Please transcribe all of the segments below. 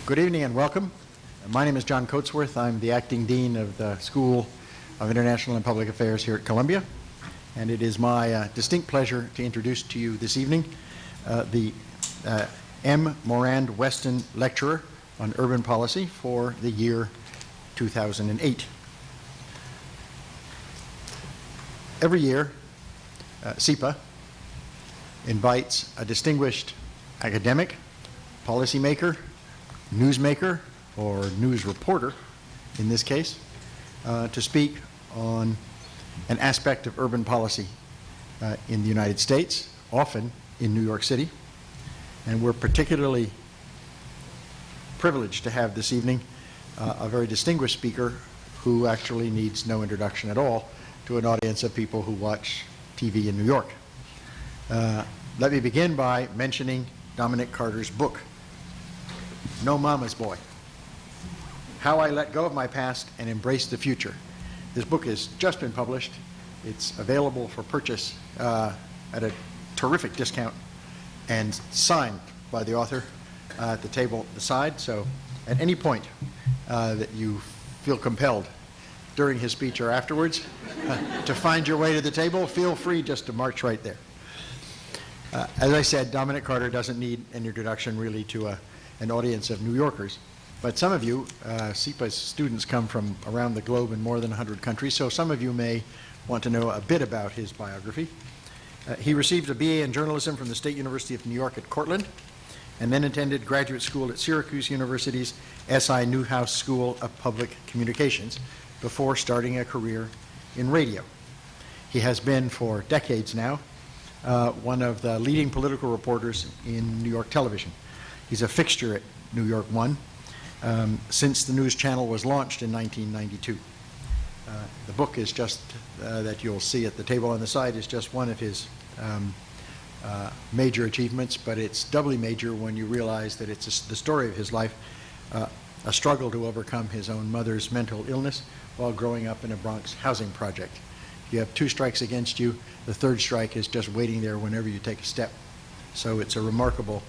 Good evening and welcome. My name is John Coatsworth. I'm the acting dean of the School of International and Public Affairs here at Columbia. And it is my distinct pleasure to introduce to you this evening the M. Morand Weston Lecturer on Urban Policy for the year 2008. Every year, SIPA invites a distinguished academic, policymaker, newsmaker, or news reporter, in this case, to speak on an aspect of urban policy in the United States, often in New York City. And we're particularly privileged to have this evening a very distinguished speaker who actually needs no introduction at all to an audience of people who watch TV in New York. Let me begin by mentioning Dominic Carter's book, No Mama's Boy: How I Let Go of My Past and Embraced the Future. This book has just been published. It's available for purchase at a terrific discount and signed by the author at the table at the side. So at any point that you feel compelled during his speech or afterwards to find your way to the table, feel free just to march right there. As I said, Dominic Carter doesn't need an introduction really to an audience of New Yorkers. But some of you, SIPA's students come from around the globe in more than 100 countries, so some of you may want to know a bit about his biography. He received a BA in journalism from the State University of New York at Cortland, and then attended graduate school at Syracuse University's S.I. Newhouse School of Public Communications before starting a career in radio. He has been for decades now one of the leading political reporters in New York television. He's a fixture at New York 1 since the UChannel was launched in 1992. The book is just, that you'll see at the table on the side, is just one of his major achievements, but it's doubly major when you realize that it's the story of his life, a struggle to overcome his own mother's mental illness while growing up in a Bronx housing project. You have 2 strikes against you. The 3rd strike is just waiting there whenever you take a step. So it's a remarkable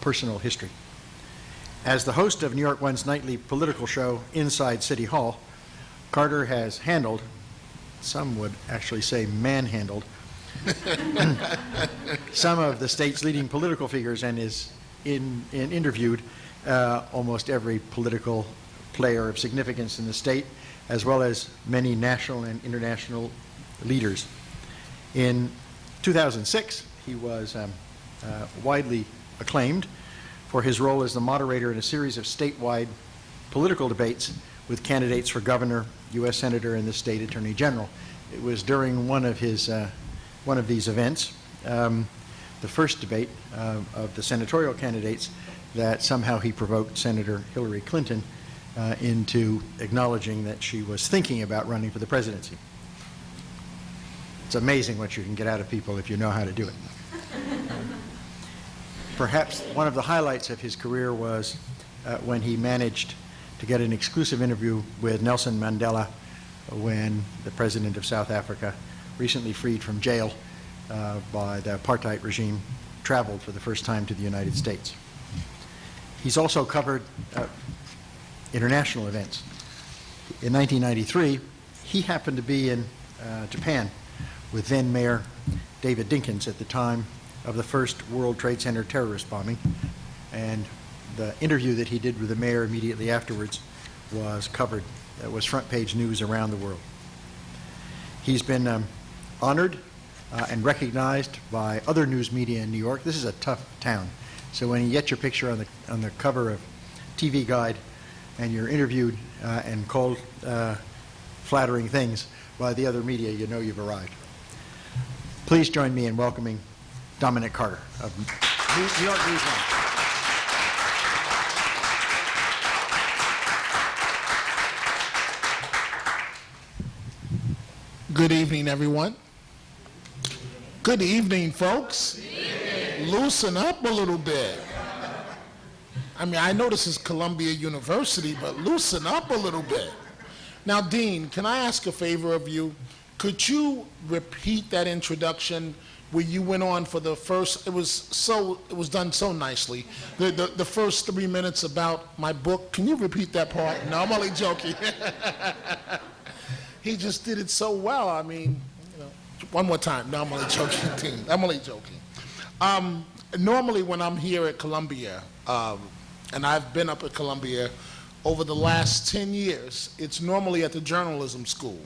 personal history. As the host of New York One's nightly political show, Inside City Hall, Carter has handled, some would actually say manhandled, some of the state's leading political figures and is interviewed almost every political player of significance in the state, as well as many national and international leaders. In 2006, he was widely acclaimed for his role as the moderator in a series of statewide political debates with candidates for governor, U.S. Senator, and the state attorney general. It was during one of these events, the first debate of the senatorial candidates, that somehow he provoked Senator Hillary Clinton into acknowledging that she was thinking about running for the presidency. It's amazing what you can get out of people if you know how to do it. Perhaps one of the highlights of his career was when he managed to get an exclusive interview with Nelson Mandela when the president of South Africa, recently freed from jail by the apartheid regime, traveled for the first time to the United States. He's also covered international events. In 1993, he happened to be in Japan with then Mayor David Dinkins at the time of the first World Trade Center terrorist bombing, and the interview that he did with the mayor immediately afterwards was covered. It was front page news around the world. He's been honored and recognized by other news media in New York. This is a tough town, so when you get your picture on the cover of TV Guide and you're interviewed and called flattering things by the other media, you know you've arrived. Please join me in welcoming Dominic Carter of New York News One. Good evening, everyone. Good evening, folks. Good evening. Loosen up a little bit. I mean, I know this is Columbia University, but loosen up a little bit. Now, Dean, can I ask a favor of you? Could you repeat that introduction where you went on for the first, it was done so nicely. The first 3 minutes about my book. Can you repeat that part? No, I'm only joking. He just did it so well. I mean, one more time. No, I'm only joking, team. I'm only joking. Normally when I'm here at Columbia, and I've been up at Columbia over the last 10 years, it's normally at the journalism school.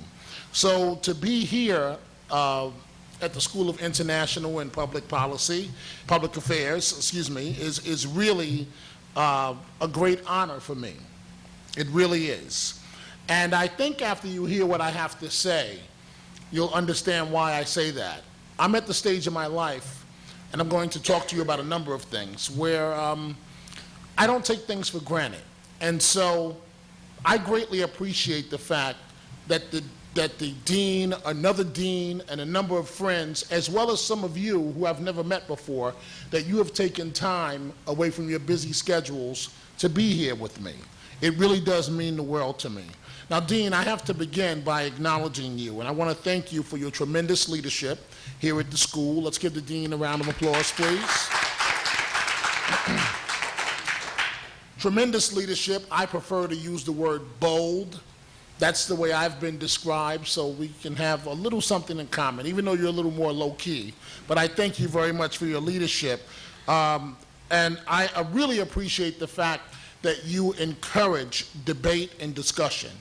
So to be here at the School of International and Public Affairs, is really a great honor for me. It really is. And I think after you hear what I have to say, you'll understand why I say that. I'm at the stage of my life, and I'm going to talk to you about a number of things where I don't take things for granted. And so I greatly appreciate the fact that the dean, another dean, and a number of friends, as well as some of you who I've never met before, that you have taken time away from your busy schedules to be here with me. It really does mean the world to me. Now, Dean, I have to begin by acknowledging you, and I want to thank you for your tremendous leadership here at the school. Let's give the dean a round of applause, please. Tremendous leadership. I prefer to use the word bold. That's the way I've been described, so we can have a little something in common, even though you're a little more low-key. But I thank you very much for your leadership. And I really appreciate the fact that you encourage debate and discussion.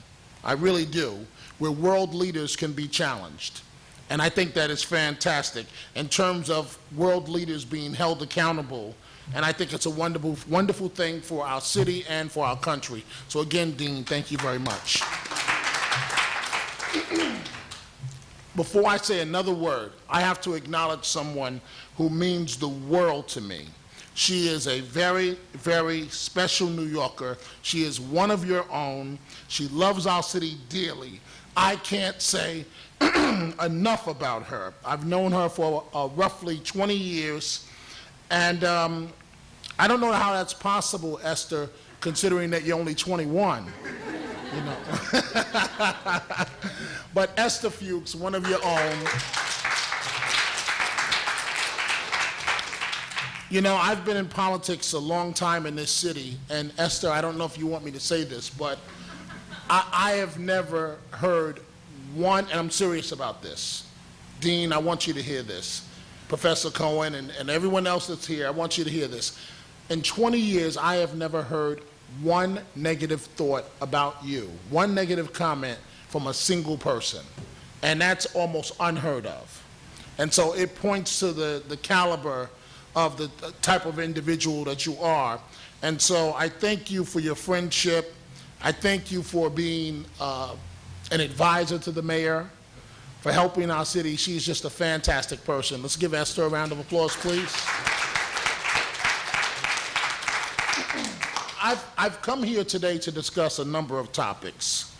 I really do, where world leaders can be challenged. And I think that is fantastic in terms of world leaders being held accountable. And I think it's a wonderful, wonderful thing for our city and for our country. So again, Dean, thank you very much. Before I say another word, I have to acknowledge someone who means the world to me. She is a very, very special New Yorker. She is one of your own. She loves our city dearly. I can't say enough about her. I've known her for roughly 20 years, and I don't know how that's possible, Esther, considering that you're only 21. You know. But Esther Fuchs, one of your own. You know, I've been in politics a long time in this city, and Esther, I don't know if you want me to say this, but I have never heard one, and I'm serious about this. Dean, I want you to hear this. Professor Cohen and everyone else that's here, I want you to hear this. In 20 years, I have never heard one negative thought about you, one negative comment from a single person, and that's almost unheard of. And so it points to the caliber of the type of individual that you are. And so I thank you for your friendship. I thank you for being an advisor to the mayor, for helping our city. She's just a fantastic person. Let's give Esther a round of applause, please. I've come here today to discuss a number of topics.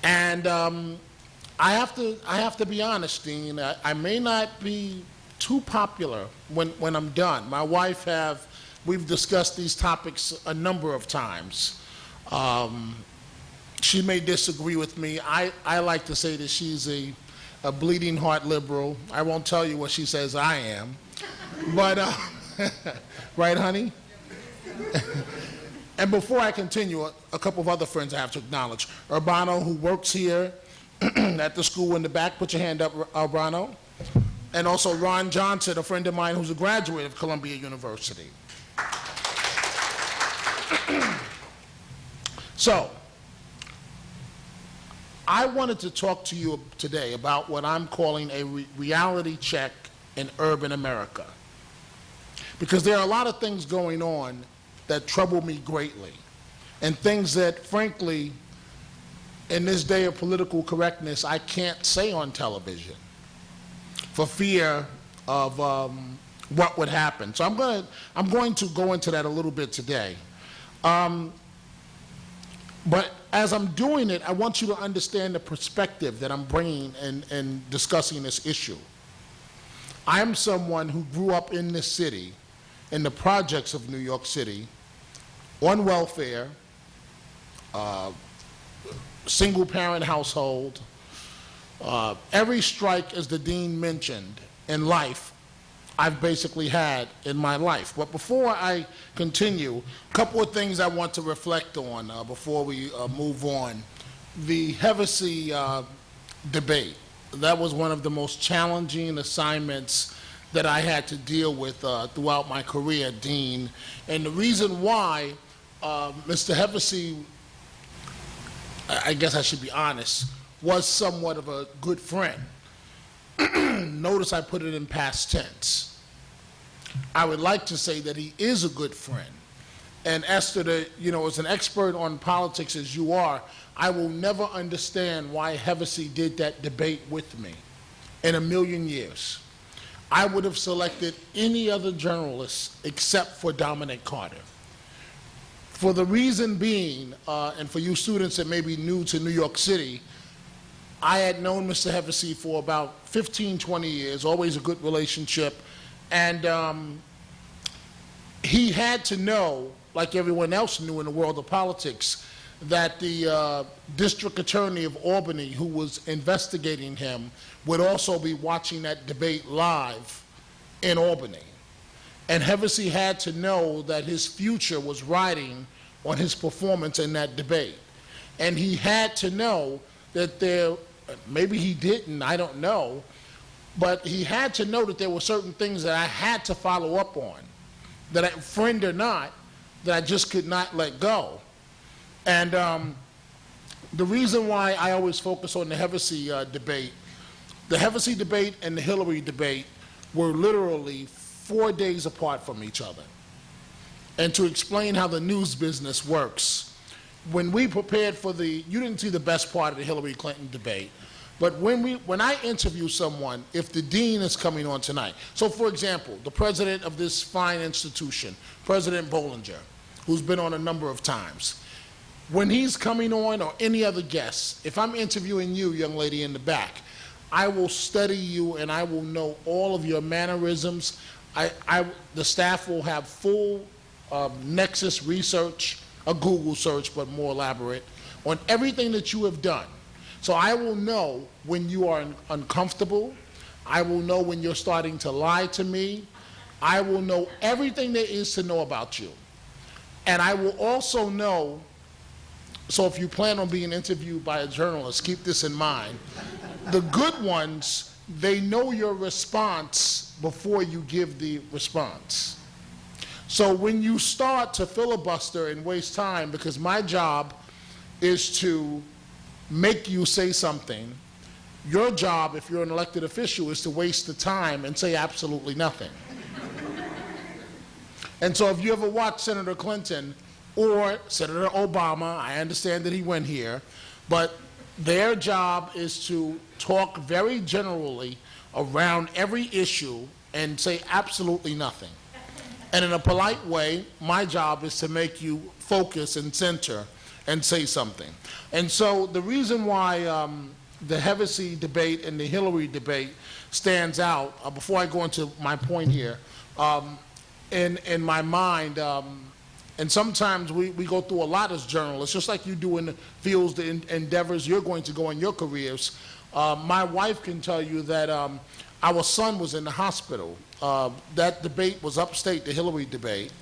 And I have to be honest, Dean, I may not be too popular when I'm done. My wife we've discussed these topics a number of times. She may disagree with me. I like to say that she's a bleeding heart liberal. I won't tell you what she says I am. But, right, honey? And before I continue, a couple of other friends I have to acknowledge. Urbano, who works here at the school in the back. Put your hand up, Urbano. And also Ron Johnson, a friend of mine who's a graduate of Columbia University. So, I wanted to talk to you today about what I'm calling a reality check in urban America. Because there are a lot of things going on that trouble me greatly, and things that, frankly, in this day of political correctness, I can't say on television for fear of what would happen. So I'm going to go into that a little bit today. But as I'm doing it, I want you to understand the perspective that I'm bringing in discussing this issue. I'm someone who grew up in this city, in the projects of New York City, on welfare, single-parent household. Every strike, as the dean mentioned, in life I've basically had in my life. But before I continue, a couple of things I want to reflect on before we move on. The Hevesy debate, that was one of the most challenging assignments that I had to deal with throughout my career, Dean. And the reason why Mr. Hevesy, I guess I should be honest, was somewhat of a good friend. Notice I put it in past tense. I would like to say that he is a good friend. And Esther, as an expert on politics as you are, I will never understand why Hevesy did that debate with me in a million years. I would have selected any other journalist except for Dominic Carter. For the reason being, and for you students that may be new to New York City, I had known Mr. Hevesy for about 15, 20 years, always a good relationship, and he had to know, like everyone else knew in the world of politics, that the district attorney of Albany, who was investigating him, would also be watching that debate live in Albany. And Hevesy had to know that his future was riding on his performance in that debate. And he had to know that maybe he didn't, I don't know, but he had to know that there were certain things that I had to follow up on, that friend or not, that I just could not let go. And the reason why I always focus on the Hevesy debate, the Hevesy debate and the Hillary debate were literally 4 days apart from each other. And to explain how the news business works, when we prepared for you didn't see the best part of the Hillary Clinton debate, but when I interview someone, if the dean is coming on tonight, so for example, the president of this fine institution, President Bollinger, who's been on a number of times, when he's coming on, or any other guest, if I'm interviewing you, young lady in the back, I will study you and I will know all of your mannerisms. The staff will have full nexus research, a Google search, but more elaborate, on everything that you have done. So I will know when you are uncomfortable. I will know when you're starting to lie to me. I will know everything there is to know about you. And I will also know, so if you plan on being interviewed by a journalist, keep this in mind. The good ones, they know your response before you give the response. So when you start to filibuster and waste time, because my job is to make you say something, your job, if you're an elected official, is to waste the time and say absolutely nothing. And so if you ever watch Senator Clinton or Senator Obama, I understand that he went here, but their job is to talk very generally around every issue and say absolutely nothing. And in a polite way, my job is to make you focus and center and say something. And so the reason why the Hevesy debate and the Hillary debate stands out, before I go into my point here, in my mind, and sometimes we go through a lot as journalists, just like you do in the fields, the endeavors you're going to go in your careers. My wife can tell you that our son was in the hospital. That debate was upstate, the Hillary debate,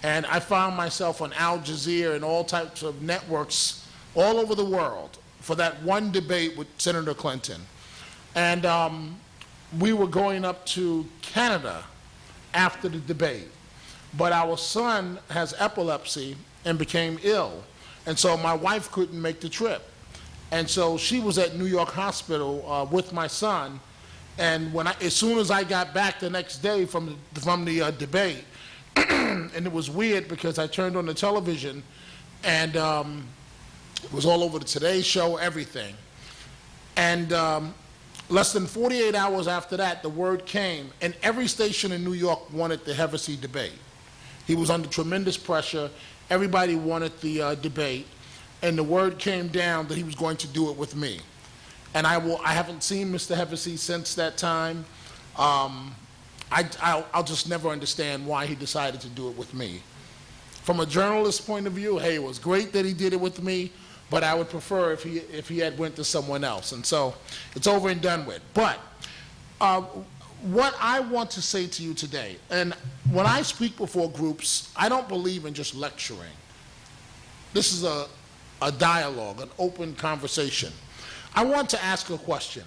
and I found myself on Al Jazeera and all types of networks all over the world for that one debate with Senator Clinton. And we were going up to Canada after the debate. But our son has epilepsy and became ill. And so my wife couldn't make the trip. And so she was at New York Hospital with my son. And as soon as I got back the next day from the debate, and it was weird because I turned on the television and it was all over the Today Show, everything. And less than 48 hours after that, the word came, and every station in New York wanted the Hevesy debate. He was under tremendous pressure. Everybody wanted the debate, and the word came down that he was going to do it with me. And I haven't seen Mr. Hevesy since that time. I'll just never understand why he decided to do it with me. From a journalist's point of view, hey, it was great that he did it with me, but I would prefer if he had went to someone else. And so it's over and done with. But what I want to say to you today, and when I speak before groups, I don't believe in just lecturing. This is a dialogue, an open conversation. I want to ask a question.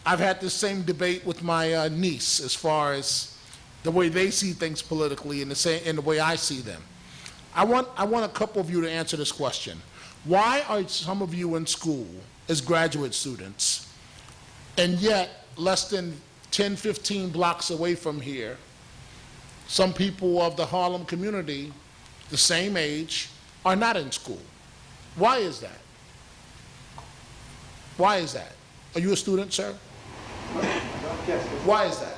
I've had this same debate with my niece as far as the way they see things politically and the way I see them. I want a couple of you to answer this question. Why are some of you in school as graduate students, and yet less than 10, 15 blocks away from here, some people of the Harlem community, the same age, are not in school? Why is that? Why is that? Are you a student, sir? Yes. Why is that?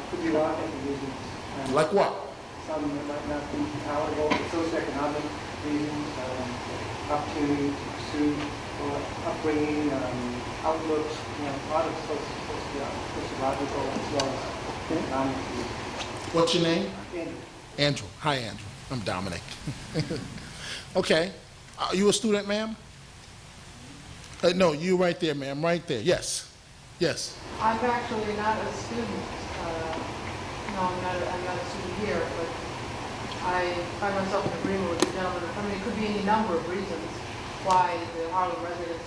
Could be a lot of different reasons. Like what? Some that might not be palatable, socioeconomic reasons, opportunity to pursue, or upbringing, outlooks, a lot of sociological as well as economic reasons. What's your name? Andrew. Andrew. Hi, Andrew. I'm Dominic. Okay. Are you a student, ma'am? No, you right there, ma'am. Right there. Yes. Yes. I'm actually not a student. No, I'm not a student here, but I find myself in agreement with the gentleman. I mean, it could be any number of reasons why the Harlem residents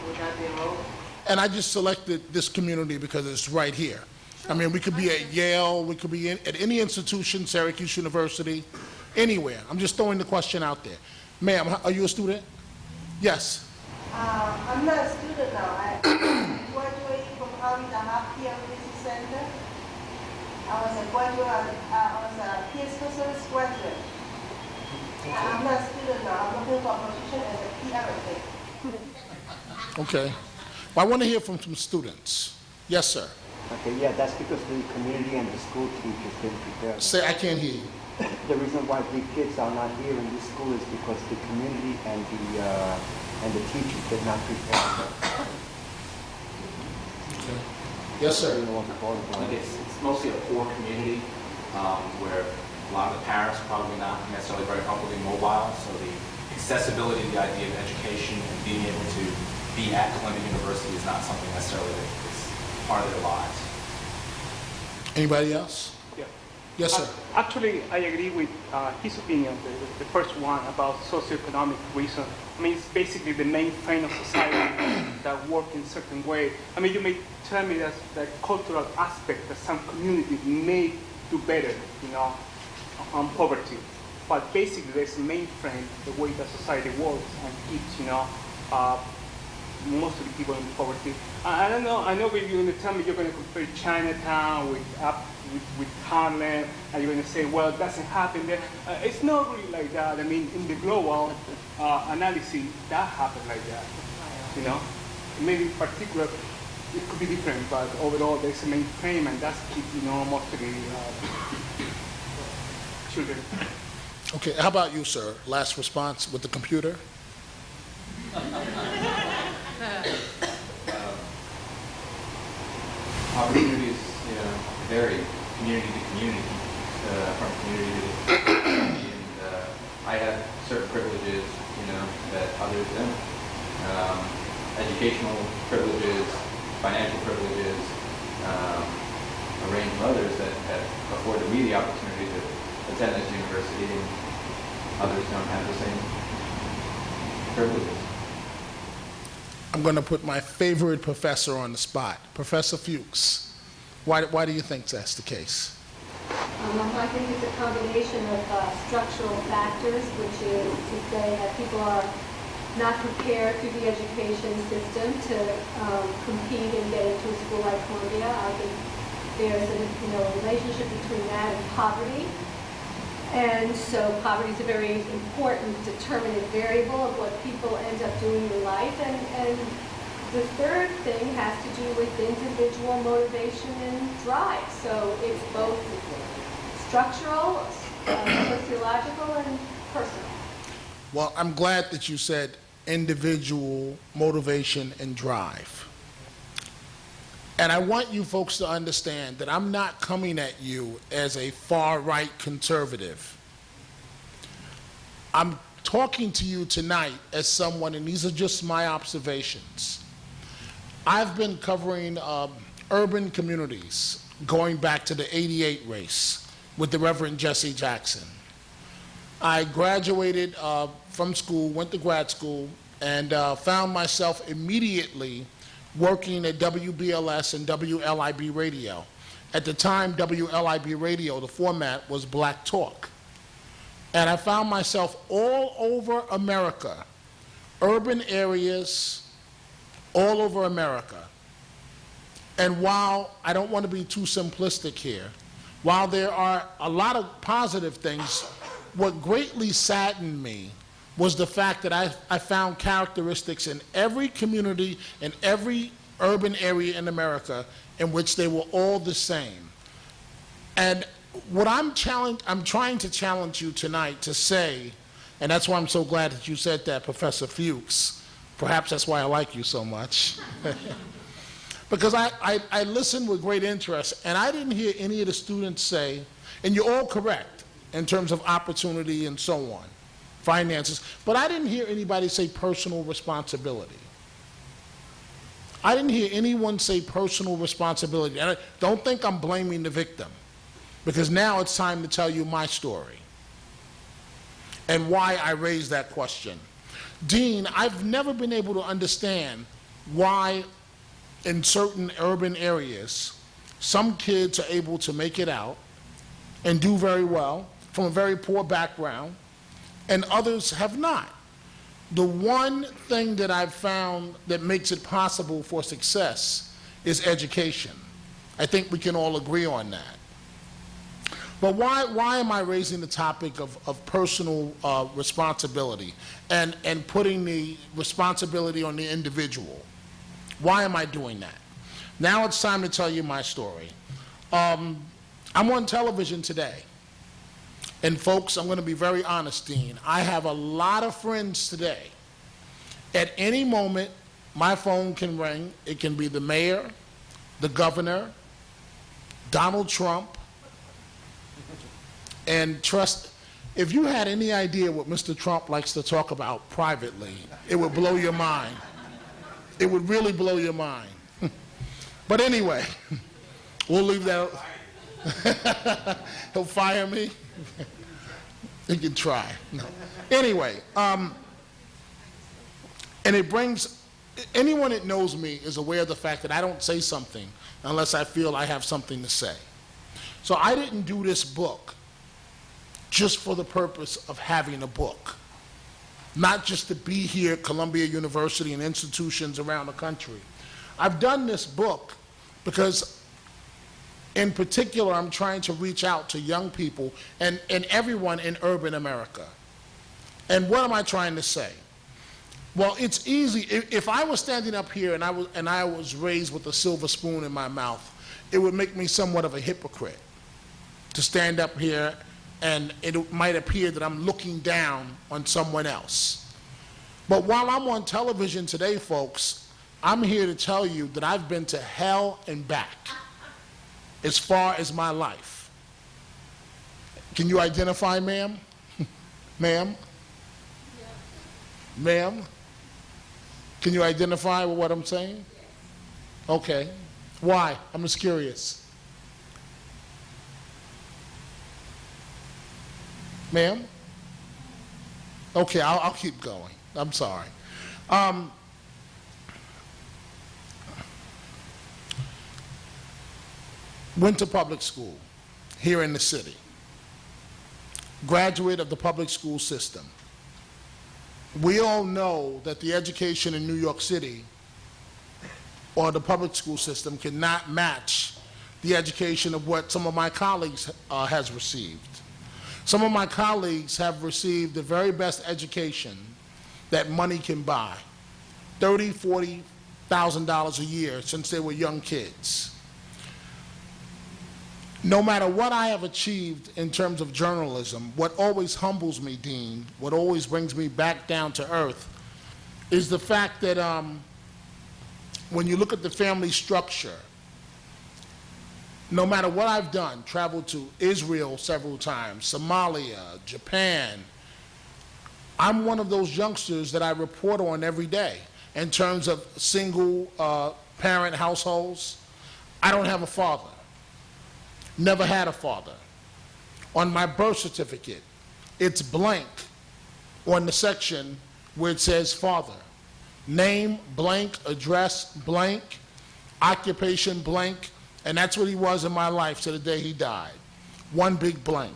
would not be enrolled. And I just selected this community because it's right here. I mean, we could be at Yale, we could be at any institution, Syracuse University, anywhere. I'm just throwing the question out there. Ma'am, are you a student? Yes. I'm not a student now. I graduated from Harvard Peer Research Center. I was a graduate. I was a peer specialist graduate. I'm not a student now. I'm looking for a position as a PR. Okay. Well, I want to hear from some students. Yes, sir. Okay, yeah, that's because the community and the school teachers didn't prepare. Say, I can't hear you. The reason why the kids are not here in this school is because the community and the teachers did not prepare them. Okay. Yes, sir. You know what the bottom line is. It's mostly a poor community where a lot of the parents are probably not necessarily very upwardly mobile, so the accessibility to the idea of education and being able to be at Columbia University is not something necessarily that is part of their lives. Anybody else? Yeah. Yes, sir. Actually, I agree with his opinion, the first one about socioeconomic reason. I mean, it's basically the mainframe of society that work in certain way. I mean, you may tell me that the cultural aspect that some communities may do better, on poverty. But basically, there's a mainframe, the way that society works and keeps, most of the people in poverty. I don't know. I know when you're going to tell me you're going to compare Chinatown with Harlem, and you're going to say, well, it doesn't happen there. It's not really like that. I mean, in the global analysis, that happened like that. Maybe in particular, it could be different, but overall, there's a mainframe, and that's keep, most of the children. Okay, how about you, sir? Last response with the computer? Opportunities, vary community to community, from community to community, and I have certain privileges, that others don't. Educational privileges, financial privileges, a range of others that afforded me the opportunity to attend this university, and others don't have the same privileges. I'm going to put my favorite professor on the spot, Professor Fuchs. Why do you think that's the case? I think it's a combination of structural factors, which is to say that people are not prepared through the education system to compete and get into a school like Columbia. I think there's a relationship between that and poverty. And so poverty is a very important determinant variable of what people end up doing in life. And the third thing has to do with individual motivation and drive. So it's both structural, sociological, and personal. Well, I'm glad that you said individual motivation and drive. And I want you folks to understand that I'm not coming at you as a far-right conservative. I'm talking to you tonight as someone, and these are just my observations. I've been covering urban communities, going back to the '88 race with the Reverend Jesse Jackson. I graduated from school, went to grad school, and found myself immediately working at WBLS and WLIB radio. At the time, WLIB radio, the format was Black Talk. And I found myself all over America, urban areas all over America. And while I don't want to be too simplistic here, while there are a lot of positive things, what greatly saddened me was the fact that I found characteristics in every community, in every urban area in America, in which they were all the same. And what I'm trying to challenge you tonight to say, and that's why I'm so glad that you said that, Professor Fuchs. Perhaps that's why I like you so much. Because I listened with great interest, and I didn't hear any of the students say, and you're all correct in terms of opportunity and so on, finances, but I didn't hear anybody say personal responsibility. I didn't hear anyone say personal responsibility. And I don't think I'm blaming the victim, because now it's time to tell you my story and why I raised that question. Dean, I've never been able to understand why in certain urban areas some kids are able to make it out and do very well from a very poor background, and others have not. The one thing that I've found that makes it possible for success is education. I think we can all agree on that. But why am I raising the topic of personal responsibility and putting the responsibility on the individual? Why am I doing that? Now it's time to tell you my story. I'm on television today. And folks, I'm going to be very honest, Dean. I have a lot of friends today. At any moment, my phone can ring. It can be the mayor, the governor, Donald Trump. And trust, if you had any idea what Mr. Trump likes to talk about privately, it would blow your mind. It would really blow your mind. But anyway, we'll leave that. He'll fire me. He can try. No. Anyway, and it brings, anyone that knows me is aware of the fact that I don't say something unless I feel I have something to say. So I didn't do this book just for the purpose of having a book. Not just to be here at Columbia University and institutions around the country. I've done this book because in particular, I'm trying to reach out to young people and everyone in urban America. And what am I trying to say? Well, it's easy. If I was standing up here and I was raised with a silver spoon in my mouth, it would make me somewhat of a hypocrite to stand up here, and it might appear that I'm looking down on someone else. But while I'm on television today, folks, I'm here to tell you that I've been to hell and back as far as my life. Can you identify, ma'am? Ma'am? Yeah. Ma'am? Can you identify with what I'm saying? Yes. Okay. Why? I'm just curious. Ma'am? Okay, I'll keep going. I'm sorry. Went to public school here in the city. Graduate of the public school system. We all know that the education in New York City or the public school system cannot match the education of what some of my colleagues has received. Some of my colleagues have received the very best education that money can buy, $30,000, $40,000 a year since they were young kids. No matter what I have achieved in terms of journalism, what always humbles me, Dean, what always brings me back down to earth, is the fact that when you look at the family structure, no matter what I've done, traveled to Israel several times, Somalia, Japan, I'm one of those youngsters that I report on every day in terms of single parent households. I don't have a father. Never had a father. On my birth certificate, it's blank on the section where it says father. Name, blank, address, blank, occupation, blank, and that's what he was in my life to the day he died. One big blank.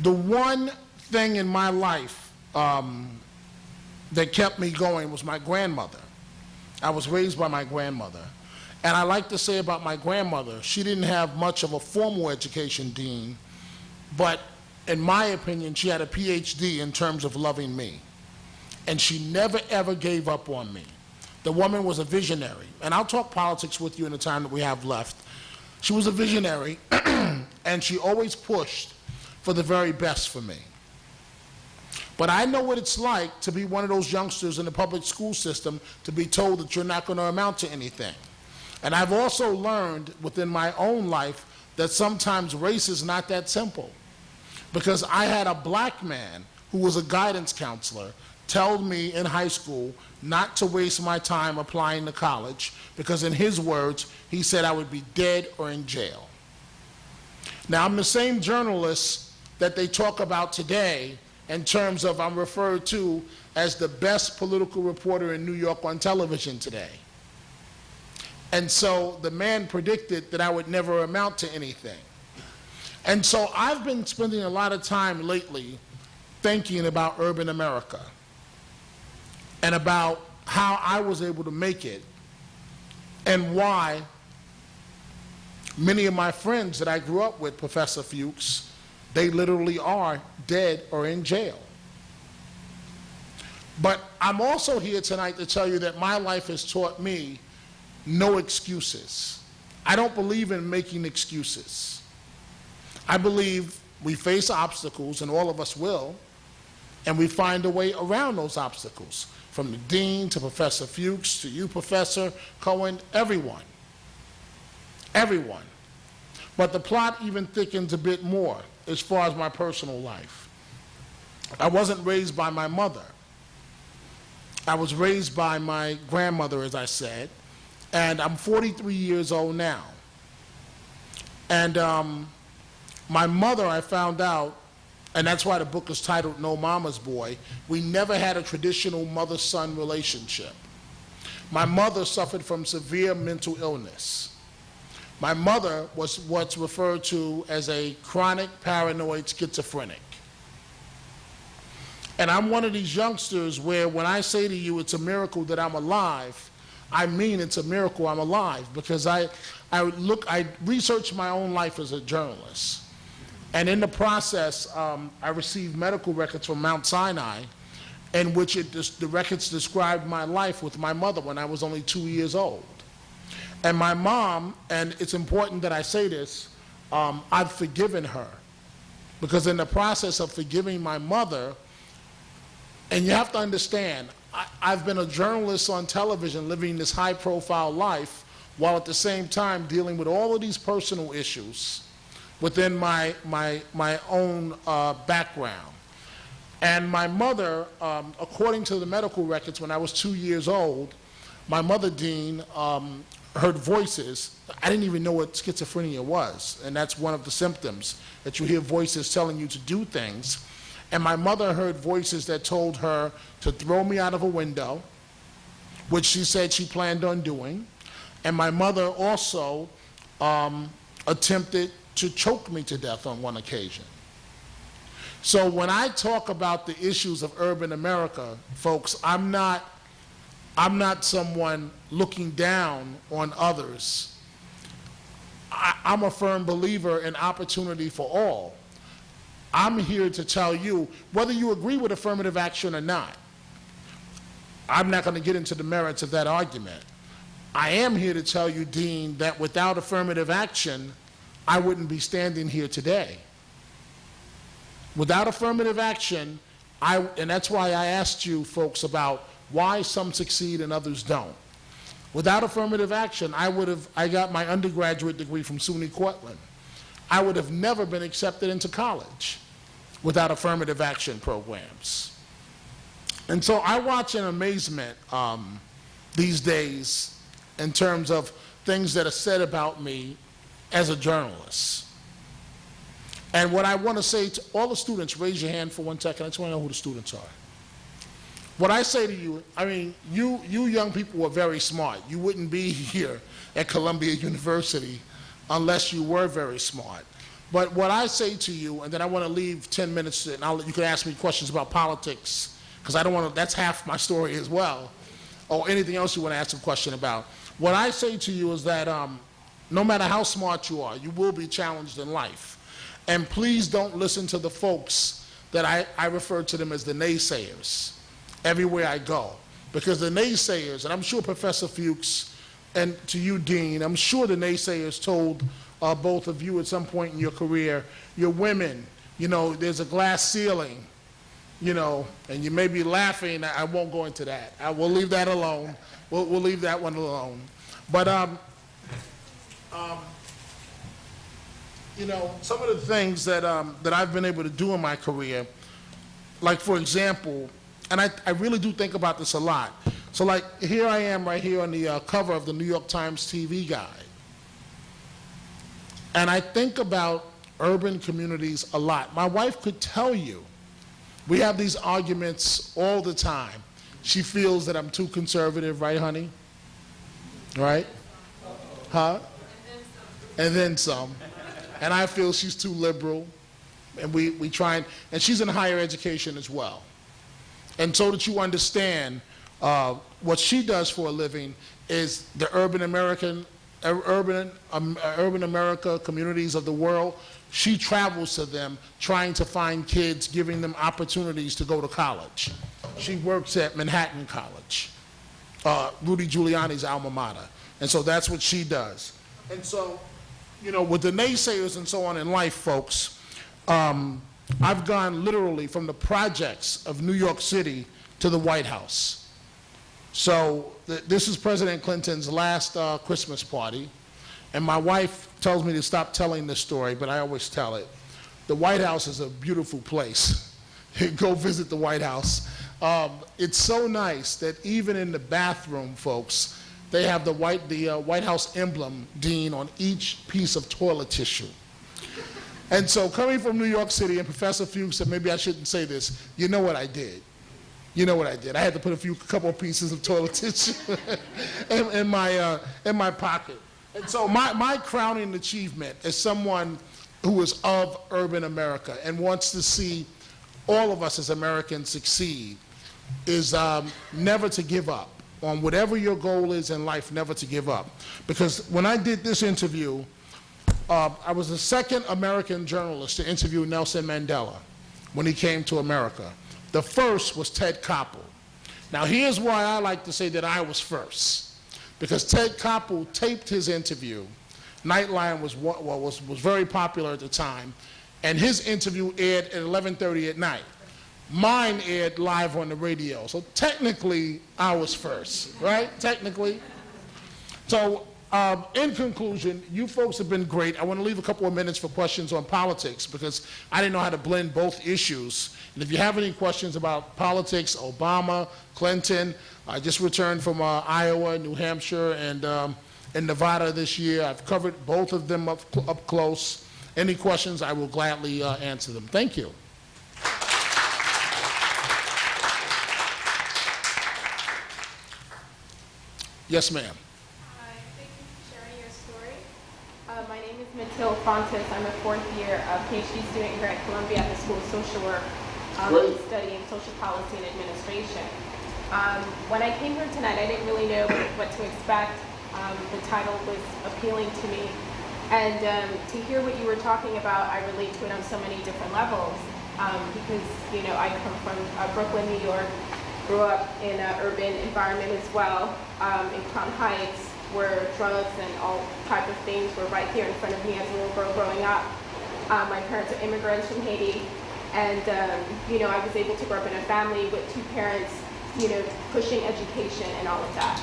The one thing in my life that kept me going was my grandmother. I was raised by my grandmother. And I like to say about my grandmother, she didn't have much of a formal education, Dean, but in my opinion, she had a PhD in terms of loving me. And she never, ever gave up on me. The woman was a visionary. And I'll talk politics with you in the time that we have left. She was a visionary, and she always pushed for the very best for me. But I know what it's like to be one of those youngsters in the public school system to be told that you're not going to amount to anything. And I've also learned within my own life that sometimes race is not that simple. Because I had a black man who was a guidance counselor tell me in high school not to waste my time applying to college because in his words, he said I would be dead or in jail. Now, I'm the same journalist that they talk about today in terms of I'm referred to as the best political reporter in New York on television today. And so the man predicted that I would never amount to anything. And so I've been spending a lot of time lately thinking about urban America and about how I was able to make it and why many of my friends that I grew up with, Professor Fuchs, they literally are dead or in jail. But I'm also here tonight to tell you that my life has taught me no excuses. I don't believe in making excuses. I believe we face obstacles, and all of us will, and we find a way around those obstacles, from the dean to Professor Fuchs to you, Professor Cohen, everyone. Everyone. But the plot even thickens a bit more as far as my personal life. I wasn't raised by my mother. I was raised by my grandmother, as I said, and I'm 43 years old now. And my mother, I found out, and that's why the book is titled No Mama's Boy, we never had a traditional mother-son relationship. My mother suffered from severe mental illness. My mother was what's referred to as a chronic paranoid schizophrenic. And I'm one of these youngsters where when I say to you it's a miracle that I'm alive, I mean it's a miracle I'm alive, because I researched my own life as a journalist. And in the process, I received medical records from Mount Sinai in which the records described my life with my mother when I was only 2 years old. And my mom, and it's important that I say this, I've forgiven her. Because in the process of forgiving my mother, and you have to understand, I've been a journalist on television living this high-profile life while at the same time dealing with all of these personal issues within my own background. And my mother, according to the medical records, when I was 2 years old, my mother, Dean, heard voices. I didn't even know what schizophrenia was, and that's one of the symptoms, that you hear voices telling you to do things. And my mother heard voices that told her to throw me out of a window, which she said she planned on doing. And my mother also attempted to choke me to death on one occasion. So when I talk about the issues of urban America, folks, I'm not someone looking down on others. I'm a firm believer in opportunity for all. I'm here to tell you, whether you agree with affirmative action or not, I'm not going to get into the merits of that argument. I am here to tell you, Dean, that without affirmative action, I wouldn't be standing here today. Without affirmative action, and that's why I asked you folks about why some succeed and others don't. Without affirmative action, I got my undergraduate degree from SUNY Cortland. I would have never been accepted into college without affirmative action programs. And so I watch in amazement these days in terms of things that are said about me as a journalist. And what I want to say to all the students, raise your hand for 1 second. I just want to know who the students are. What I say to you, I mean, you young people are very smart. You wouldn't be here at Columbia University unless you were very smart. But what I say to you, and then I want to leave 10 minutes, and you can ask me questions about politics, because I don't want to, that's half my story as well, or anything else you want to ask a question about. What I say to you is that no matter how smart you are, you will be challenged in life. And please don't listen to the folks that I refer to them as the naysayers everywhere I go. Because the naysayers, and I'm sure Professor Fuchs, and to you, Dean, I'm sure the naysayers told both of you at some point in your career, you're women, you know, there's a glass ceiling, you know, and you may be laughing. I won't go into that. I will leave that alone. We'll leave that one alone. But, you know, some of the things that I've been able to do in my career, like, for example, and I really do think about this a lot. So, like, here I am right here on the cover of the New York Times TV Guide. And I think about urban communities a lot. My wife could tell you, we have these arguments all the time. She feels that I'm too conservative, right, honey? Right? Huh? And then some. And I feel she's too liberal. And we try, and she's in higher education as well. And so that you understand, what she does for a living is the urban America communities of the world. She travels to them trying to find kids, giving them opportunities to go to college. She works at Manhattan College, Rudy Giuliani's alma mater. And so that's what she does. And so, you know, with the naysayers and so on in life, folks, I've gone literally from the projects of New York City to the White House. So this is President Clinton's last Christmas party, and my wife tells me to stop telling this story, but I always tell it. The White House is a beautiful place. Go visit the White House. It's so nice that even in the bathroom, folks, they have the White House emblem, Dean, on each piece of toilet tissue. And so coming from New York City, and Professor Fuchs said, maybe I shouldn't say this, you know what I did. You know what I did. I had to put a couple of pieces of toilet tissue in my pocket. And so my crowning achievement as someone who is of urban America and wants to see all of us as Americans succeed is never to give up. On whatever your goal is in life, never to give up. Because when I did this interview, I was the second American journalist to interview Nelson Mandela when he came to America. The first was Ted Koppel. Now here's why I like to say that I was first. Because Ted Koppel taped his interview. Nightline was very popular at the time, and his interview aired at 11:30 at night. Mine aired live on the radio. So technically, I was first, right? Technically. So in conclusion, you folks have been great. I want to leave a couple of minutes for questions on politics because I didn't know how to blend both issues. And if you have any questions about politics, Obama, Clinton, I just returned from Iowa, New Hampshire, and Nevada this year. I've covered both of them up close. Any questions, I will gladly answer them. Thank you. Yes, ma'am. Hi, thank you for sharing your story. My name is Mathilde Fontes. I'm a fourth-year PhD student here at Columbia at the School of Social Work, studying social policy and administration. When I came here tonight, I didn't really know what to expect. The title was appealing to me. And to hear what you were talking about, I relate to it on so many different levels. Because, you know, I come from Brooklyn, New York, grew up in an urban environment as well, in Crown Heights, where drugs and all type of things were right here in front of me as a little girl growing up. My parents are immigrants from Haiti, and you know, I was able to grow up in a family with two parents, you know, pushing education and all of that.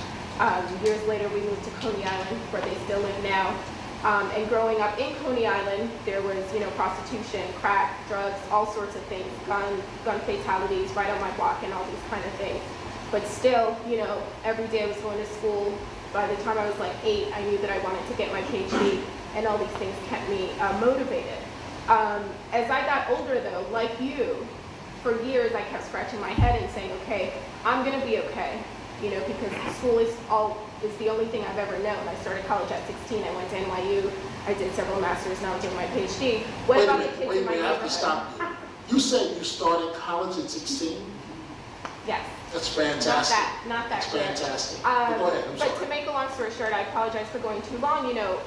Years later, we moved to Coney Island, where they still live now. And growing up in Coney Island, there was, you know, prostitution, crack, drugs, all sorts of things, gun fatalities right on my block and all these kind of things. But still, you know, every day I was going to school, by the time I was like 8, I knew that I wanted to get my PhD, and all these things kept me motivated. As I got older though, like you, for years I kept scratching my head and saying, okay, I'm gonna be okay, you know, because school is the only thing I've ever known. I started college at 16, I went to NYU, I did several masters, now I'm doing my PhD. What about the kids in my I have to neighborhood? stop you. You said you started college at 16? Yes. That's fantastic. Not that That's good. fantastic. Go ahead, I'm But sorry. to make a long story short, I apologize for going too long. You know,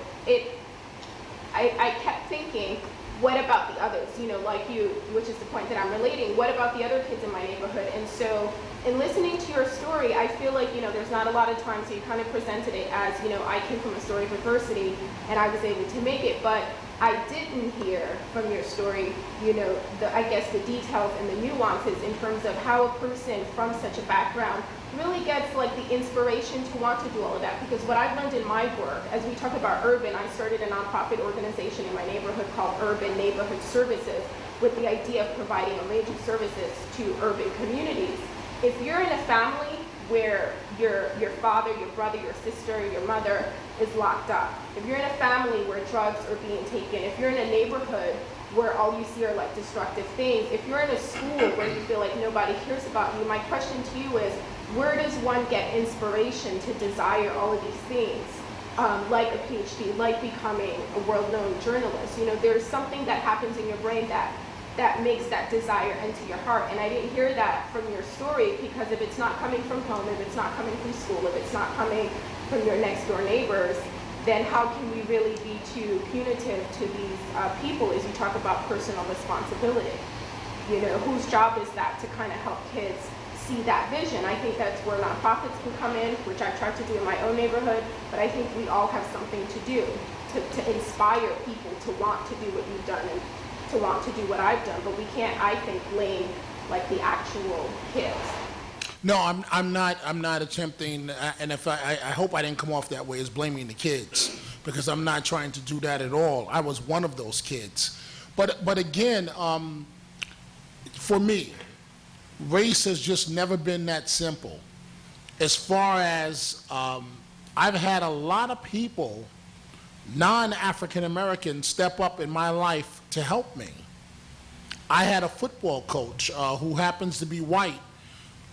I kept thinking, what about the others? You know, like you, which is the point that I'm relating. What about the other kids in my neighborhood? And so, in listening to your story, I feel like, you know, there's not a lot of time, so you kind of presented it as, you know, I came from a story of adversity and I was able to make it. But I didn't hear from your story, you know, I guess the details and the nuances in terms of how a person from such a background really gets like the inspiration to want to do all of that. Because what I've learned in my work, as we talk about urban, I started a nonprofit organization in my neighborhood called Urban Neighborhood Services with the idea of providing a range of services to urban communities. If you're in a family where your father, your brother, your sister, your mother is locked up, if you're in a family where drugs are being taken, if you're in a neighborhood where all you see are like destructive things, if you're in a school where you feel like nobody cares about you, my question to you is, where does one get inspiration to desire all of these things? Like a PhD, like becoming a world-known journalist. You know, there's something that happens in your brain that makes that desire enter your heart. And I didn't hear that from your story, because if it's not coming from home, if it's not coming from school, if it's not coming from your next door neighbors, then how can we really be too punitive to these people as you talk about personal responsibility? You know, whose job is that to kind of help kids see that vision? I think that's where nonprofits can come in, which I've tried to do in my own neighborhood, but I think we all have something to do to inspire people to want to do what you've done and to want to do what I've done, but we can't, I think, blame like the actual kids. No, I'm not attempting, and if I hope I didn't come off that way as blaming the kids, because I'm not trying to do that at all. I was one of those kids. But again, for me, race has just never been that simple. As far as, I've had a lot of people, non-African Americans, step up in my life to help me. I had a football coach who happens to be white.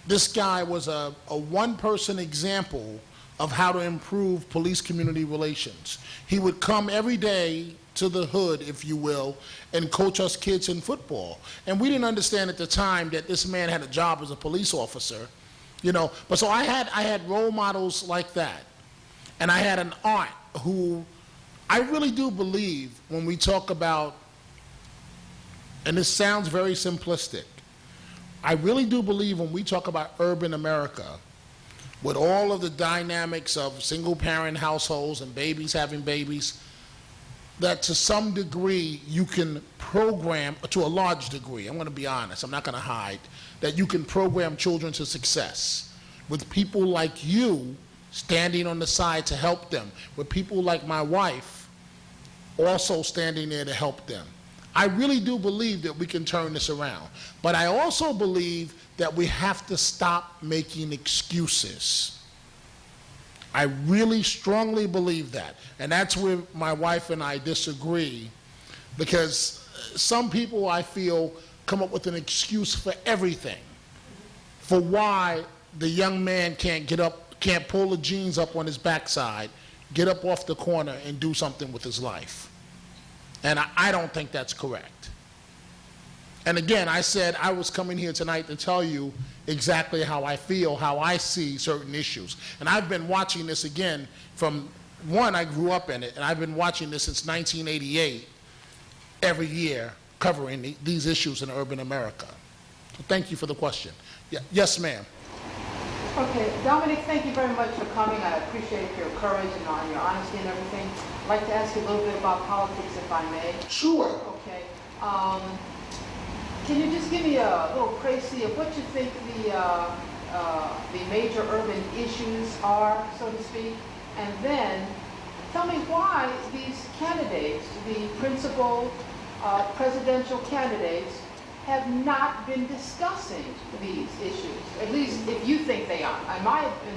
This guy was a one-person example of how to improve police-community relations. He would come every day to the hood, if you will, and coach us kids in football. And we didn't understand at the time that this man had a job as a police officer, you know. But so I had role models like that. And I had an aunt who, I really do believe when we talk about, and this sounds very simplistic, I really do believe when we talk about urban America, with all of the dynamics of single-parent households and babies having babies, that to some degree you can program, to a large degree, I'm going to be honest, I'm not going to hide, that you can program children to success with people like you standing on the side to help them, with people like my wife also standing there to help them. I really do believe that we can turn this around. But I also believe that we have to stop making excuses. I really strongly believe that. And that's where my wife and I disagree, because some people, I feel, come up with an excuse for everything, for why the young man can't get up, can't pull the jeans up on his backside, get up off the corner and do something with his life. And I don't think that's correct. And again, I said I was coming here tonight to tell you exactly how I feel, how I see certain issues. And I've been watching this again from, one, I grew up in it, and I've been watching this since 1988, every year, covering these issues in urban America. So thank you for the question. Yeah, yes, ma'am. Okay, Dominic, thank you very much for coming. I appreciate your courage and your honesty and everything. I'd like to ask you a little bit about politics, if I may. Sure. Okay. Can you just give me a little précis of what you think the major urban issues are, so to speak, and then tell me why these candidates, the principal presidential candidates, have not been discussing these issues, at least if you think they are, in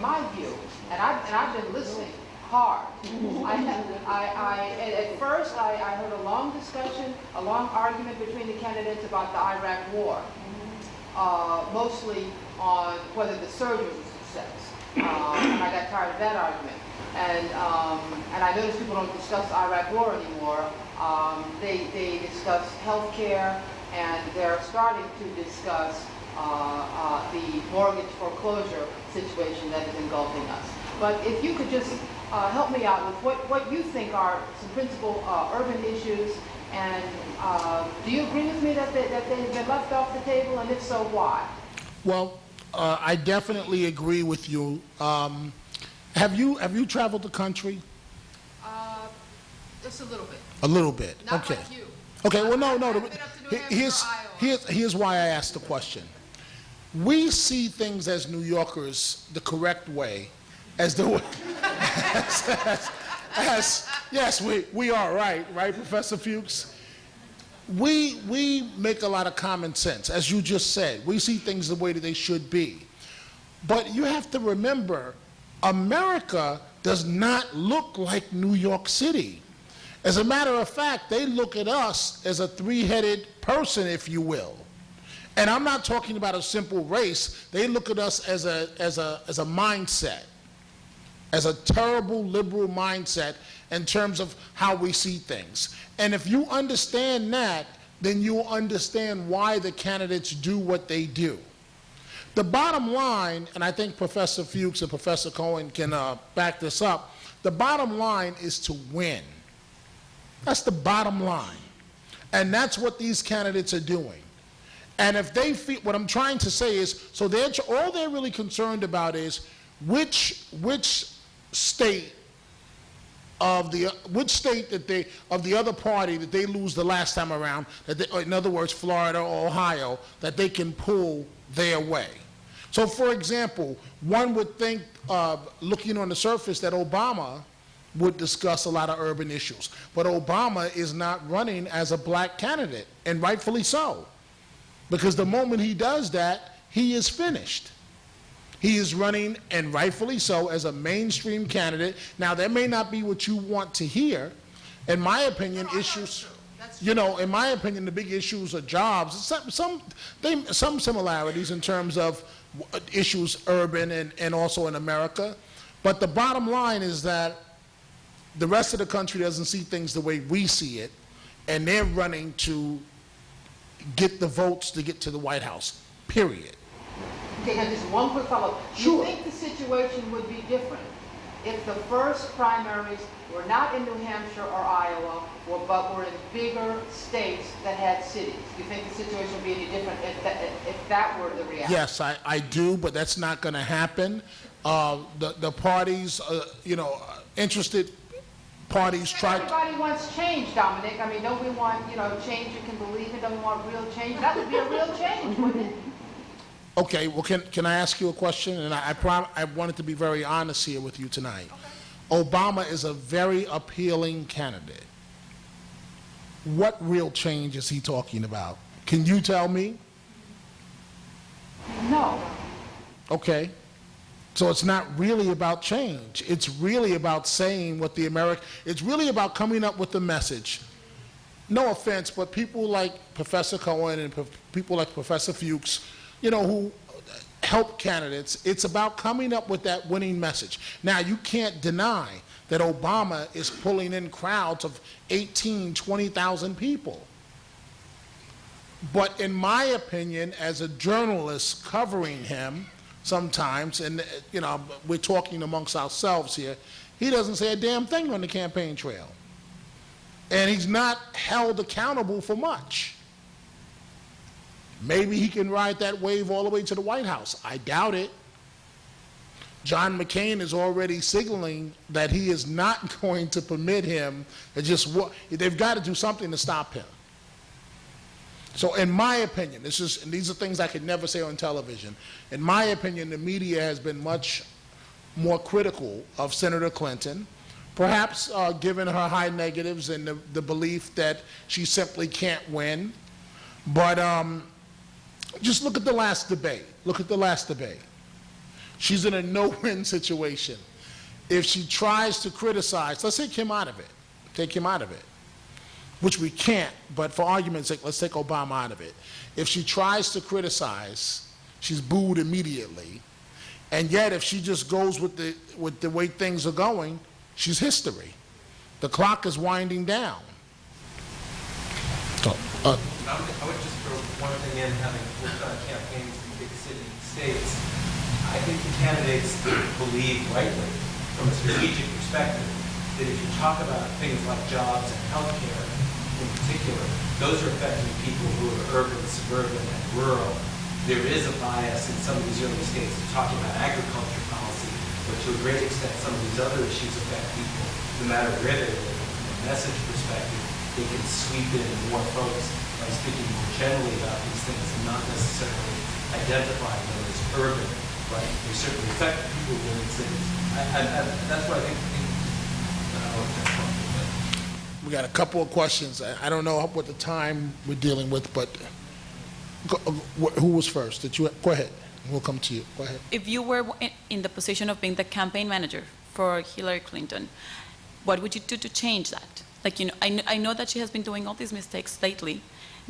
my view. And I've been listening hard. At first, I heard a long discussion, a long argument between the candidates about the Iraq War, mostly on whether the surge was a success. And I got tired of that argument. And I noticed people don't discuss the Iraq War anymore. They discuss health care, and they're starting to discuss the mortgage foreclosure situation that is engulfing us. But if you could just help me out with what you think are some principal urban issues, and do you agree with me that they've been left off the table, and if so, why? Well, I definitely agree with you. Have you traveled the country? Just a little bit. A little bit. Not Okay. like you. Okay. Well, no. I've been up to New Hampshire or Iowa. Here's why I asked the question. We see things as New Yorkers the correct way, as the yes, we are right, Professor Fuchs. We make a lot of common sense, as you just said. We see things the way that they should be. But you have to remember, America does not look like New York City. As a matter of fact, they look at us as a three-headed person, if you will. And I'm not talking about a simple race. They look at us as a mindset, as a terrible liberal mindset in terms of how we see things. And if you understand that, then you'll understand why the candidates do what they do. The bottom line, and I think Professor Fuchs and Professor Cohen can back this up, the bottom line is to win. That's the bottom line. And that's what these candidates are doing. And if they feel, what I'm trying to say is, so all they're really concerned about is which state of the other party that they lose the last time around, in other words, Florida or Ohio, that they can pull their way. So, for example, one would think, looking on the surface, that Obama would discuss a lot of urban issues. But Obama is not running as a black candidate, and rightfully so. Because the moment he does that, he is finished. He is running, and rightfully so, as a mainstream candidate. Now, that may not be what you want to hear. In my opinion, issues, in my opinion, the big issues are jobs. Some similarities in terms of issues urban and also in America. But the bottom line is that the rest of the country doesn't see things the way we see it, and they're running to get the votes to get to the White House, period. Okay, and just one quick follow-up. Sure. You think the situation would be different if the first primaries were not in New Hampshire or Iowa, but were in bigger states that had cities? Do you think the situation would be any different if that were the reality? Yes, I do, but that's not going to happen. The parties, interested parties try. Everybody wants change, Dominic. I mean, don't we want, change you can believe in? Don't we want real change? That would be a real change, wouldn't it? Okay, well, can I ask you a question? And I wanted to be very honest here with you tonight. Okay. Obama is a very appealing candidate. What real change is he talking about? Can you tell me? No. Okay. So it's not really about change. It's really about saying what it's really about coming up with a message. No offense, but people like Professor Cohen and people like Professor Fuchs, who help candidates, it's about coming up with that winning message. Now, you can't deny that Obama is pulling in crowds of 18, 20,000 people. But in my opinion, as a journalist covering him sometimes, and we're talking amongst ourselves here, he doesn't say a damn thing on the campaign trail. And he's not held accountable for much. Maybe he can ride that wave all the way to the White House. I doubt it. John McCain is already signaling that he is not going to permit him to they've got to do something to stop him. So in my opinion, and these are things I could never say on television, in my opinion, the media has been much more critical of Senator Clinton, perhaps given her high negatives and the belief that she simply can't win. But Just look at the last debate. Look at the last debate. She's in a no-win situation. If she tries to criticize, let's take him out of it. Take him out of it. Which we can't, but for argument's sake, let's take Obama out of it. If she tries to criticize, she's booed immediately. And yet, if she just goes with the way things are going, she's history. The clock is winding down. So, I would just throw one thing in, having worked on campaigns in big city states. I think the candidates believe rightly, from a strategic perspective, that if you talk about things like jobs and healthcare in particular, those are affecting people who are urban, suburban, and rural. There is a bias in some of these early states to talk about agriculture policy, but to a great extent, some of these other issues affect people, no matter where they live. From a message perspective, they can sweep in more folks by speaking more generally about these things and not necessarily identifying them as urban, right? They certainly affect people who live in cities. That's what I think. I don't know if that's wrong, but we got a couple of questions. I don't know what the time we're dealing with, but who was first? Did you go ahead? We'll come to you. Go ahead. If you were in the position of being the campaign manager for Hillary Clinton, what would you do to change that? Like, you know, I know that she has been doing all these mistakes lately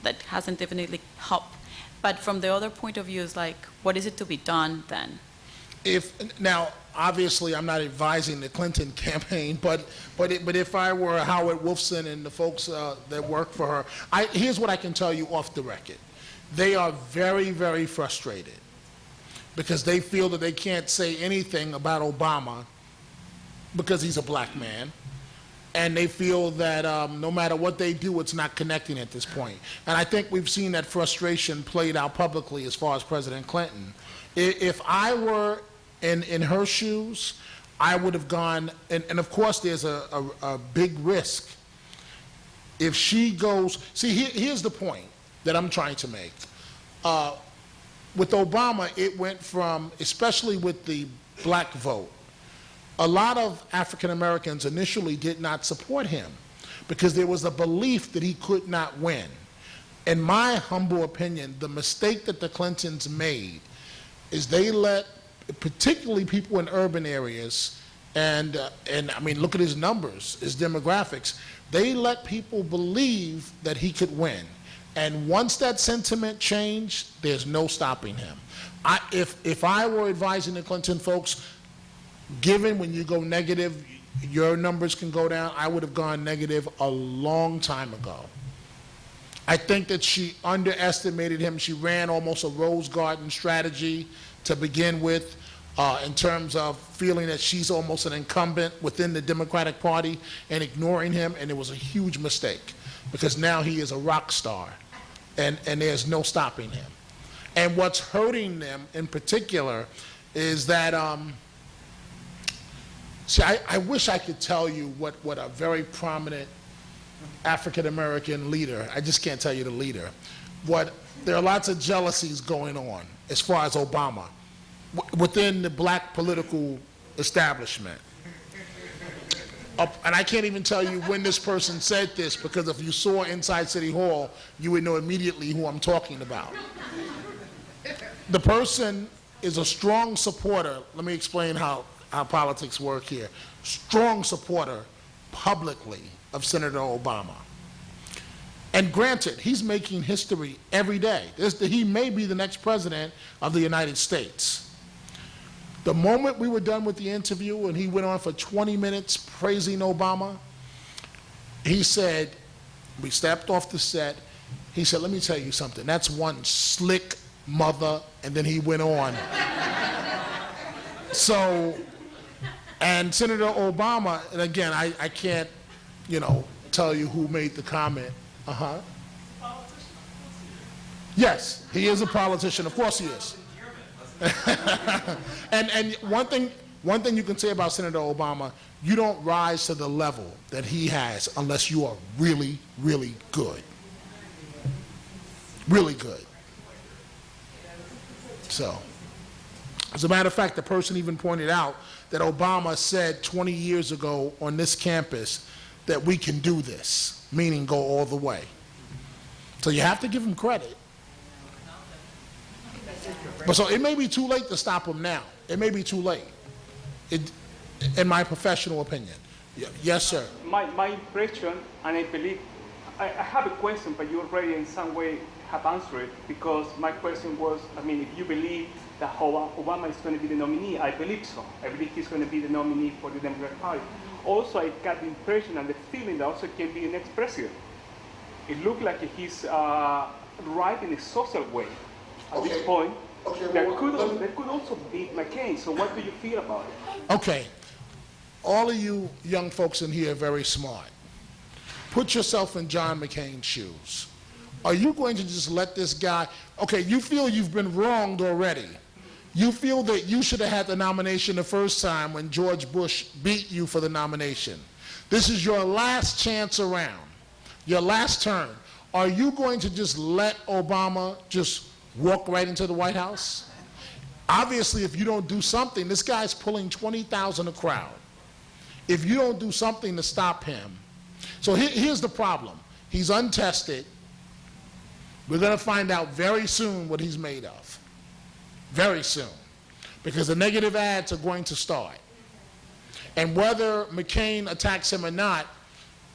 that hasn't definitely helped. But from the other point of view, is like, what is it to be done then? Now, obviously, I'm not advising the Clinton campaign, but if I were Howard Wolfson and the folks that work for her, here's what I can tell you off the record. They are very, very frustrated because they feel that they can't say anything about Obama because he's a black man. And they feel that no matter what they do, it's not connecting at this point. And I think we've seen that frustration played out publicly as far as President Clinton. If I were in her shoes, I would have gone, and of course there's a big risk. If she goes, see, here's the point that I'm trying to make. With Obama, it went from, especially with the black vote, a lot of African Americans initially did not support him because there was a belief that he could not win. In my humble opinion, the mistake that the Clintons made is they let, particularly people in urban areas, and I mean, look at his numbers, his demographics, they let people believe that he could win. And once that sentiment changed, there's no stopping him. If I were advising the Clinton folks, given when you go negative, your numbers can go down, I would have gone negative a long time ago. I think that she underestimated him. She ran almost a rose garden strategy to begin with in terms of feeling that she's almost an incumbent within the Democratic Party and ignoring him, and it was a huge mistake because now he is a rock star and there's no stopping him. And what's hurting them in particular is that see, I wish I could tell you what a very prominent African-American leader, I just can't tell you the leader, there are lots of jealousies going on as far as Obama within the black political establishment. And I can't even tell you when this person said this because if you saw inside City Hall, you would know immediately who I'm talking about. The person is a strong supporter. Let me explain how politics work here. Strong supporter publicly of Senator Obama. And granted, he's making history every day. He may be the next president of the United States. The moment we were done with the interview and he went on for 20 minutes praising Obama, he said, we stepped off the set, he said, let me tell you something, that's one slick mother, and then he went on. So, and Senator Obama, and again, I can't, tell you who made the comment. Yes, he is a politician. Of course he is. and one thing you can say about Senator Obama, you don't rise to the level that he has unless you are really, really good. Really good. So, as a matter of fact, the person even pointed out that Obama said 20 years ago on this campus that we can do this, meaning go all the way. So you have to give him credit. But so it may be too late to stop him now. It may be too late, in my professional opinion. Yes, sir. My impression, and I believe, I have a question, but you already in some way have answered it, because my question was, I mean, if you believe that Obama is going to be the nominee, I believe so. I believe he's going to be the nominee for the Democratic Party. Also, I got the impression and the feeling that also can be the next president. It looked like he's right in a social way at this point. That could also be McCain. So what do you feel about it? Okay. All of you young folks in here are very smart. Put yourself in John McCain's shoes. Are you going to just let this guy, okay, you feel you've been wronged already. You feel that you should have had the nomination the first time when George Bush beat you for the nomination. This is your last chance around, your last turn. Are you going to just let Obama just walk right into the White House? Obviously, if you don't do something, this guy's pulling 20,000 a crowd. If you don't do something to stop him. So here's the problem. He's untested. We're going to find out very soon what he's made of. Very soon. Because the negative ads are going to start. And whether McCain attacks him or not,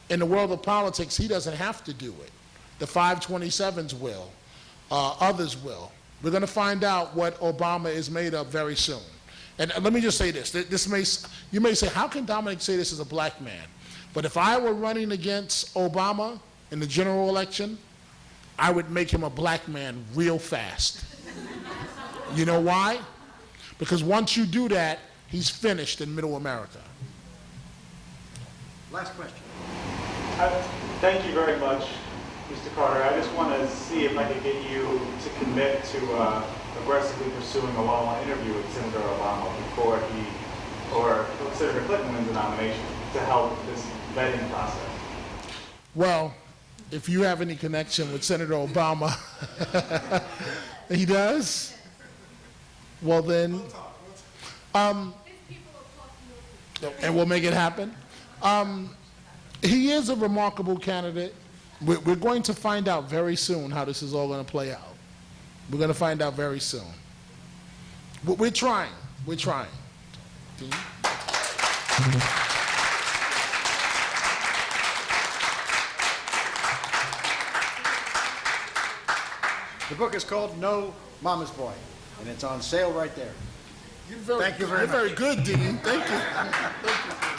in the world of politics, he doesn't have to do it. The 527s will. Others will. We're going to find out what Obama is made of very soon. And let me just say this. You may say, how can Dominic say this as a black man? But if I were running against Obama in the general election, I would make him a black man real fast. You know why? Because once you do that, he's finished in middle America. Last question. Thank you very much, Mr. Carter. I just want to see if I could get you to commit to aggressively pursuing a one-on-one interview with Senator Obama before Senator Clinton wins the nomination to help this vetting process. Well, if you have any connection with Senator Obama, he does? Well then, and we'll make it happen. He is a remarkable candidate. We're going to find out very soon how this is all going to play out. We're going to find out very soon. But we're trying. We're trying. The book is called No Mama's Boy, and it's on sale right there. You're very good, Dean. Thank you. Thank you.